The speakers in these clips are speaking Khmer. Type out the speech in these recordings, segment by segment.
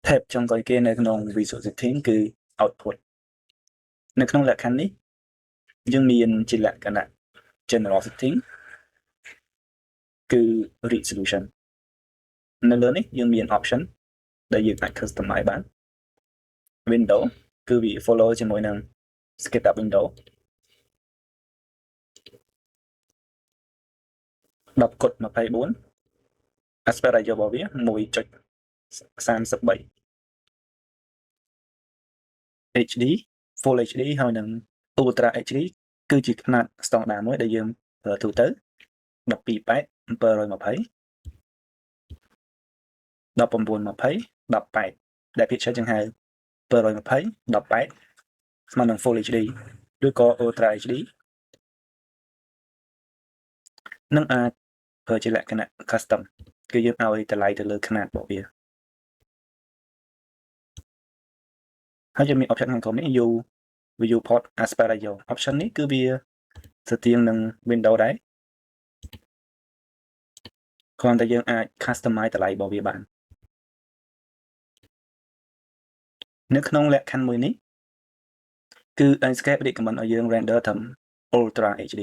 tab ចុងក្រោយគេនៅក្នុង Visual Setting គឺ output នៅក្នុងលក្ខខណ្ឌនេះយើងមានជាលក្ខណៈ General Setting គឺ Resolution នៅលើនេះយើងមាន option ដែលយើងអាច customize បាន window គឺវា follow ជាមួយនឹង SketchUp window 10:24 aspect ratio របស់វា 1.33 HD Full HD ហើយនឹង Ultra HD គឺជាຂະຫນាតស្តង់ដារមួយដែលយើងប្រើទូទៅ 12:8 720 19:20 18 ដែលភាគច្រើនយើងហៅ 720 18 ស្មើនឹង Full HD ឬក៏ Ultra HD នឹងអាចប្រើជាលក្ខណៈ custom គឺយើងឲ្យតម្លៃទៅលើຂະຫນាតរបស់វាហើយយើងមាន option ខាងក្រោមនេះ viewport aspect ratio option នេះគឺវាស្ទៀងនឹង window ដែរគ្រាន់តែយើងអាច customize តម្លៃរបស់វាបាននៅក្នុងលក្ខខណ្ឌមួយនេះគឺ Enscape recommend ឲ្យយើង render ត្រឹម Ultra HD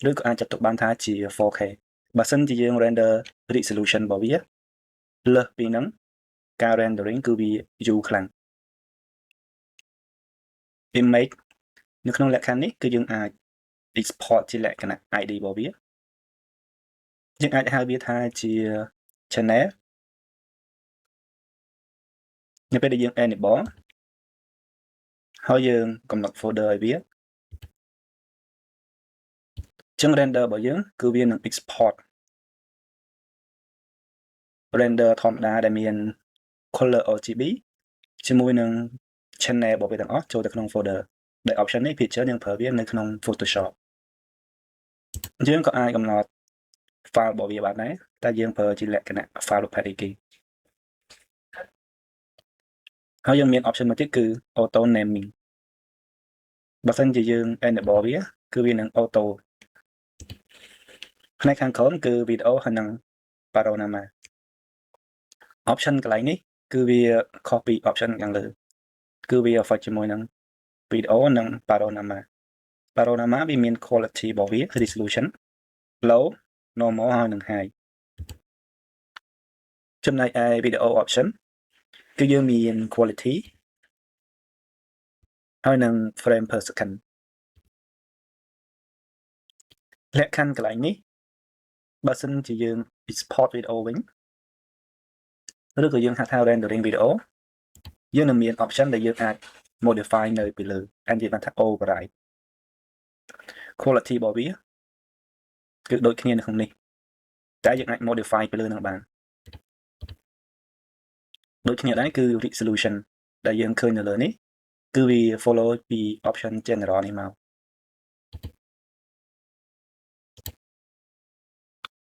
ឬក៏អាចចាត់ទុកបានថាជា 4K បើសិនជាយើង render resolution របស់វាលើសពីហ្នឹងការ rendering គឺវាយូរខ្លាំង image នៅក្នុងលក្ខខណ្ឌនេះគឺយើងអាច export ជាលក្ខណៈ ID របស់វាយើងអាចហៅវាថាជា channel នៅពេលដែលយើង enable ហើយយើងកំណត់ folder ឲ្យវាចឹង render របស់យើងគឺវានឹង export render ធម្មតាដែលមាន color RGB ជាមួយនឹង channel របស់វាទាំងអស់ចូលទៅក្នុង folder ដែល option នេះភាគច្រើនយើងប្រើវានៅក្នុង Photoshop យើងក៏អាចកំណត់ file របស់វាបានដែរតែយើងប្រើជាលក្ខណៈ file package ហើយយើងមាន option មួយទៀតគឺ auto naming បើសិនជាយើង enable វាគឺវានឹង auto ផ្នែកខាងក្រោមគឺ video ហើយនឹង panorama option កន្លែងនេះគឺវា copy option ខាងលើគឺវា affect ជាមួយនឹង video និង panorama វាមាន quality របស់វា resolution low normal ហើយនឹង high ចំណែកឯ video option គឺយើងមាន quality ហើយនឹង frame per second លក្ខខណ្ឌកន្លែងនេះបើសិនជាយើង export video វិញឬក៏យើងហៅថា rendering video យើងនឹងមាន option ដែលយើងអាច modify នៅពីលើអាចនិយាយបានថា override quality របស់វាគឺដូចគ្នានៅក្នុងនេះតែយើងអាច modify ពីលើនឹងបានដូចគ្នាដែរគឺ resolution ដែលយើងឃើញនៅលើនេះគឺវា follow ពី option general នេះមក